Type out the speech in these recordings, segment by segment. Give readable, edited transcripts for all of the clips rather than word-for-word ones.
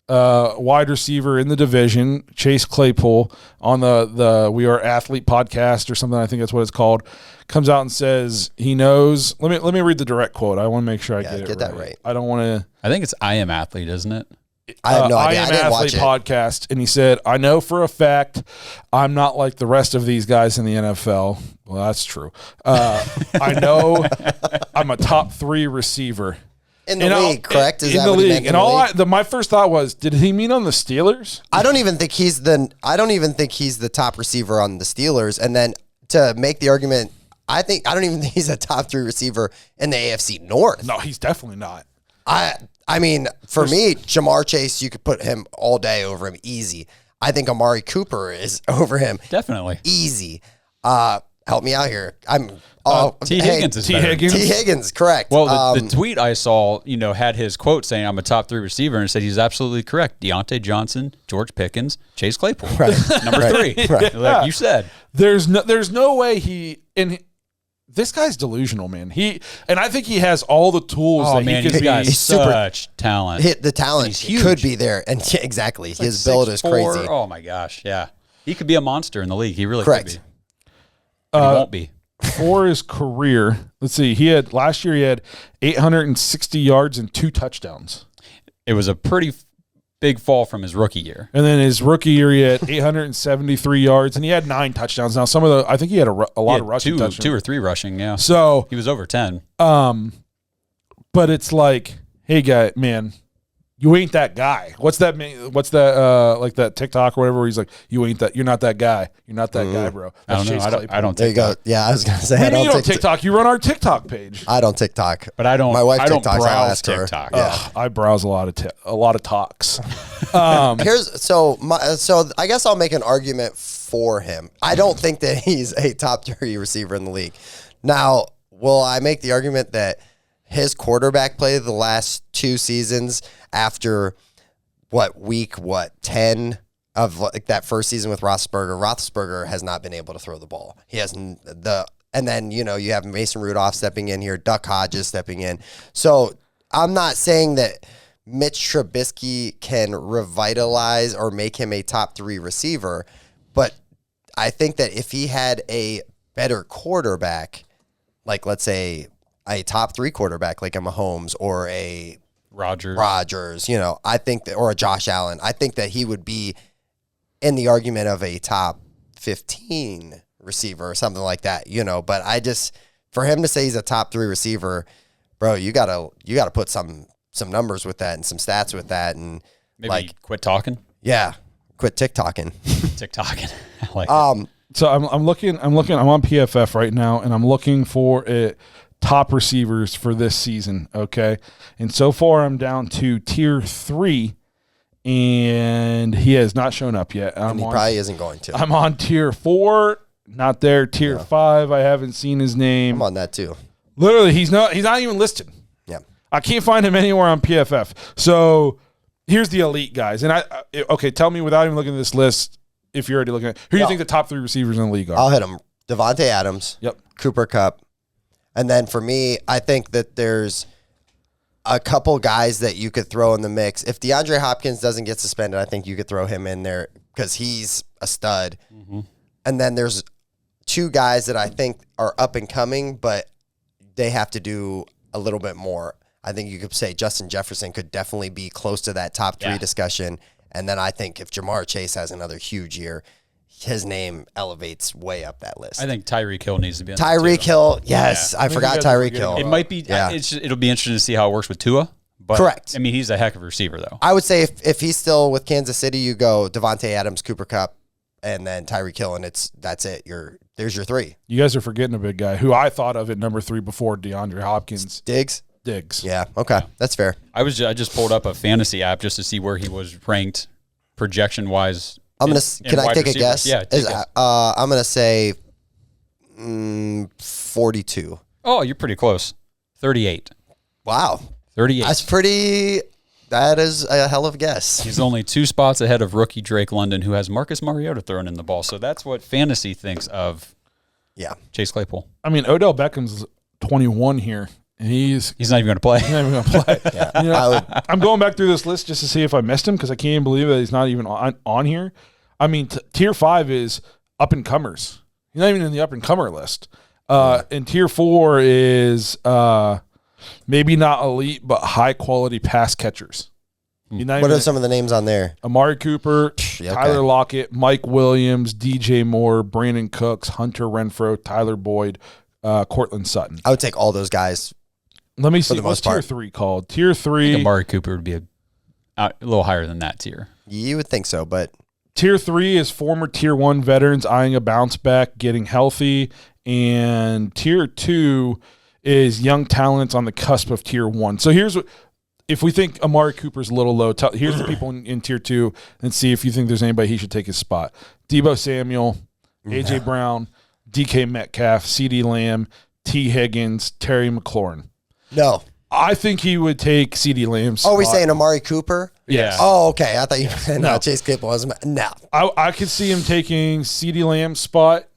wide receiver in the division, Chase Claypool, on the We Are Athlete podcast or something, I think that's what it's called, comes out and says he knows. Let me read the direct quote. I want to make sure I get that right. I don't want to. I think it's I Am Athlete, isn't it? I have no idea. I Am I didn't Athlete watch it. podcast, and he said, I know for a fact I'm not like the rest of these guys in the NFL. Well, that's true. I know I'm a top 3 receiver. In the league, correct? In the league. And my first thought was, did he mean on the Steelers? I don't even think he's the top receiver on the Steelers. And then to make the argument, I don't even think he's a top 3 receiver in the AFC North. No, he's definitely not. I mean, for me, Jamar Chase, you could put him all day over him, easy. I think Amari Cooper is over him. Definitely. Easy. Help me out here. T. Higgins is better. T. Higgins, correct. Well, the tweet I saw, had his quote saying I'm a top 3 receiver, and it said he's absolutely correct. Deontay Johnson, George Pickens, Chase Claypool, number 3, like you said. There's no way this guy's delusional, man. I think he has all the tools that he could be. He's such talent. The talent could be there, and exactly, his build is crazy. Oh my gosh, yeah, he could be a monster in the league. He really correct. Could be. But he won't be. For his career, let's see. Last year he had 860 yards and 2 touchdowns. It was a pretty big fall from his rookie year. And then his rookie year he had 873 yards and he had 9 touchdowns. Now I think he had a lot of rushing touchdowns. 2 or 3 rushing, yeah. So he was over 10. But it's like, hey guy, man, you ain't that guy. What's that mean? What's that like that TikTok or whatever where he's like, you're not that guy. You're not that guy, bro. That's I don't know. I don't there you go. Yeah, I was gonna say I don't TikTok. You run our TikTok page. I don't TikTok. But I don't. My wife I don't TikToks, browse TikTok. Yeah. I browse a lot of talks. So I guess I'll make an argument for him. I don't think that he's a top 3 receiver in the league. Now, will I make the argument that his quarterback play the last 2 seasons after week 10 of like that first season with Roethlisberger has not been able to throw the ball. He has and then you have Mason Rudolph stepping in here, Duck Hodges stepping in. So I'm not saying that Mitch Trubisky can revitalize or make him a top 3 receiver, but I think that if he had a better quarterback, like let's say a top 3 quarterback like a Mahomes or a Rodgers, I think that, or a Josh Allen, I think that he would be in the argument of a top 15 receiver or something like that, but for him to say he's a top 3 receiver, bro, you gotta put some numbers with that and some stats with that, and maybe quit talking. Yeah, quit TikToking. TikToking. I like it. So I'm looking. I'm on PFF right now, and I'm looking for top receivers for this season. Okay, and so far I'm down to tier 3, and he has not shown up yet. And he probably isn't going to. I'm on tier 4, not there. Tier 5, I haven't seen his name. I'm on that too. Literally, he's not even listed. Yeah, I can't find him anywhere on PFF. So here's the elite guys, and tell me without even looking at this list. If you're already looking at who do you think the top 3 receivers in the league are? I'll hit them. Devontae Adams. Yep. Cooper Kupp. And then for me, I think that there's a couple guys that you could throw in the mix. If DeAndre Hopkins doesn't get suspended, I think you could throw him in there because he's a stud. Mm-hmm. And then there's 2 guys that I think are up and coming, but they have to do a little bit more. I think you could say Justin Jefferson could definitely be close to that top 3 discussion. And then I think if Jamar Chase has another huge year, his name elevates way up that list. I think Tyreek Hill needs to be on Tyreek Hill, yes. Yeah. I forgot Tyreek Hill. It might be. Yeah. It'll be interesting to see how it works with Tua. But, correct. I mean, he's a heck of a receiver, though. I would say if he's still with Kansas City, you go Devontae Adams, Cooper Kupp, and then Tyreek Hill, and that's it. There's your 3. You guys are forgetting a big guy who I thought of at number 3 before DeAndre Hopkins. Diggs. Yeah. Okay. That's fair. I just pulled up a fantasy app just to see where he was ranked projection wise. Can I take a guess? Yeah. I'm gonna say 42. Oh, you're pretty close. 38. Wow. 38. That is a hell of a guess. He's only 2 spots ahead of rookie Drake London, who has Marcus Mariota throwing in the ball. So that's what fantasy thinks of. Yeah. Chase Claypool. I mean, Odell Beckham's 21 here. and he's not even going to play. not even going to play. I'm going back through this list just to see if I missed him because I can't even believe that he's not even on here. I mean, tier 5 is up-and-comers. He's not even in the up-and-comer list. And tier 4 is maybe not elite, but high-quality pass catchers. What are some of the names on there? Amari Cooper, Tyler Lockett, Mike Williams, DJ Moore, Brandon Cooks, Hunter Renfrow, Tyler Boyd, Cortland Sutton. I would take all those guys. Let me see. What's tier 3 called? Tier 3. Amari Cooper would be a little higher than that tier. You would think so, but tier 3 is former tier 1 veterans eyeing a bounce back, getting healthy. And tier 2 is young talents on the cusp of tier 1. So here's what. If we think Amari Cooper's a little low, here's the people in tier 2 and see if you think there's anybody he should take his spot. Deebo Samuel, A.J. Brown, DK Metcalf, CeeDee Lamb, T. Higgins, Terry McLaurin. No. I think he would take CeeDee Lamb's spot. Oh, we're saying Amari Cooper? Yes. Oh, okay. I thought you said no. Chase Claypool wasn't. No. I could see him taking CeeDee Lamb's spot,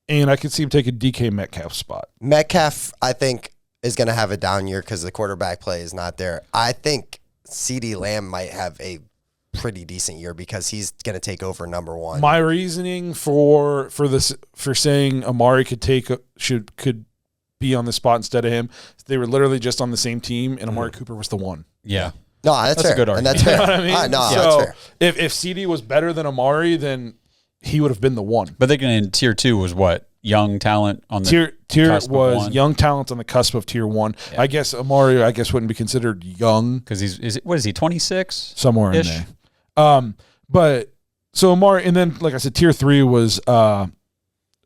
and I could see him taking DK Metcalf's spot. Metcalf, I think, is going to have a down year because the quarterback play is not there. I think CeeDee Lamb might have a pretty decent year because he's going to take over number 1. My reasoning for saying Amari could be on the spot instead of him, they were literally just on the same team, and Amari Cooper was the one. Yeah. No, that's fair. A good argument. And that's fair. You know what I mean? That's fair. If CD was better than Amari, then he would have been the one. But thinking in tier 2 was what? Young talent on the tier cusp was of young talent on the cusp of tier 1. Yeah. I guess Amari wouldn't be considered young because he's 26 somewhere in there. But so Amari, and then like I said, tier 3 was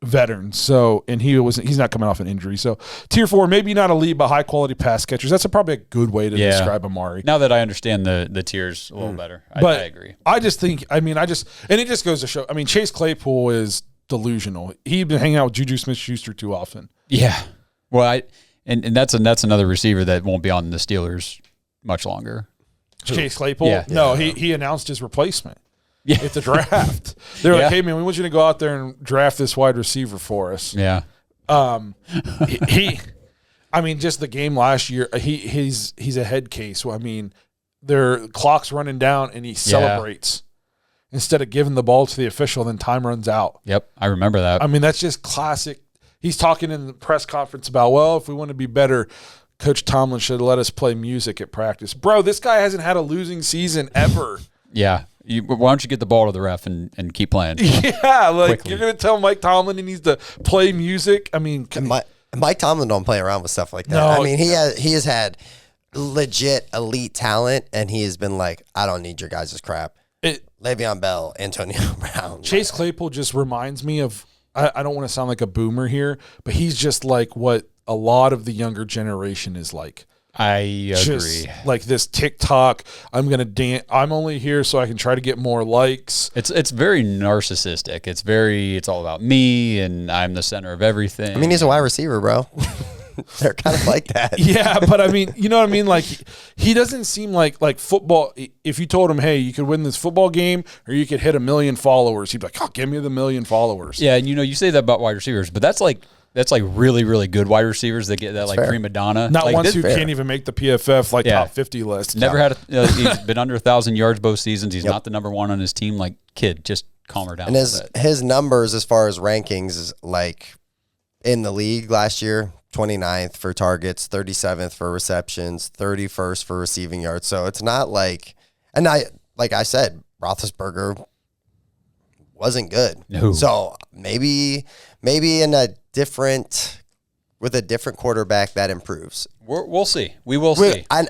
veterans. So and he's not coming off an injury. So tier 4, maybe not elite, but high quality pass catchers. That's probably a good way to describe Amari. Now that I understand the tiers a little better, I agree. I just think and it just goes to show. I mean, Chase Claypool is delusional. He'd been hanging out with Juju Smith-Schuster too often. Yeah. Well, and that's another receiver that won't be on the Steelers much longer. Chase Claypool? Yeah. No, he announced his replacement at the draft. They're like, hey, man, we want you to go out there and draft this wide receiver for us. Yeah. Just the game last year, he's a head case. Well, I mean, their clock's running down, and he celebrates. Instead of giving the ball to the official, then time runs out. Yep, I remember that. I mean, that's just classic. He's talking in the press conference about, well, if we want to be better, Coach Tomlin should let us play music at practice. Bro, this guy hasn't had a losing season ever. Yeah. Why don't you get the ball to the ref and keep playing? Yeah, like quickly. You're going to tell Mike Tomlin he needs to play music? I mean, Mike Tomlin don't play around with stuff like that. No, I mean, he has had legit elite talent, and he has been like, I don't need your guys' crap. Le'Veon Bell, Antonio Brown. Chase Claypool just reminds me of, I don't want to sound like a boomer here, but he's just like what a lot of the younger generation is like. I just agree. Like this TikTok, I'm going to dance. I'm only here so I can try to get more likes. It's very narcissistic. It's all about me, and I'm the center of everything. I mean, he's a wide receiver, bro. They're kind of like that. Yeah, but I mean, you know what I mean? Like, he doesn't seem like football. If you told him, hey, you could win this football game or you could hit 1 million followers, he'd be like, oh, give me the 1 million followers. Yeah, and you say that about wide receivers, but that's like really, really good wide receivers that get that like prima donna. Not like ones who can't even make the PFF top 50 list. Never had he's been under 1,000 yards both seasons. He's not the number 1 on his team. Like, kid, just calm her down. And his numbers as far as rankings is like in the league last year, 29th for targets, 37th for receptions, 31st for receiving yards. So it's not like, and like I said, Roethlisberger wasn't good. No. So maybe in with a different quarterback that improves. We'll see. We will see. I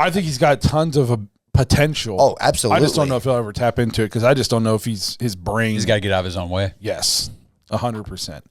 think he's got tons of potential. Oh, absolutely. I just don't know if he'll ever tap into it because I just don't know if his brain. He's got to get out of his own way. Yes, 100%.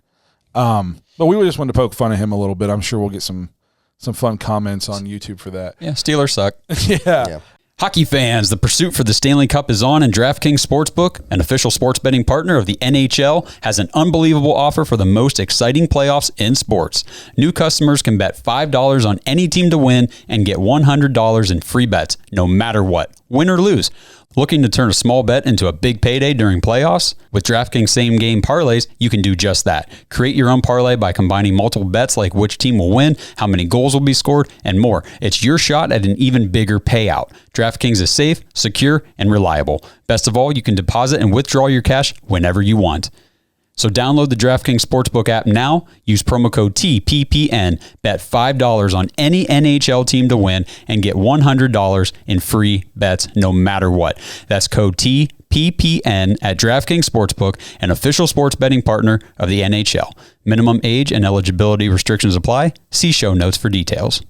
But we just wanted to poke fun at him a little bit. I'm sure we'll get some fun comments on YouTube for that. Yeah, Steelers suck. Yeah. Hockey fans, the pursuit for the Stanley Cup is on, and DraftKings Sportsbook, an official sports betting partner of the NHL, has an unbelievable offer for the most exciting playoffs in sports. New customers can bet $5 on any team to win and get $100 in free bets, no matter what, win or lose. Looking to turn a small bet into a big payday during playoffs? With DraftKings same-game parlays, you can do just that. Create your own parlay by combining multiple bets like which team will win, how many goals will be scored, and more. It's your shot at an even bigger payout. DraftKings is safe, secure, and reliable. Best of all, you can deposit and withdraw your cash whenever you want. So download the DraftKings Sportsbook app now, use promo code TPPN, bet $5 on any NHL team to win, and get $100 in free bets no matter what. That's code TPPN at DraftKings Sportsbook, an official sports betting partner of the NHL. Minimum age and eligibility restrictions apply. See show notes for details.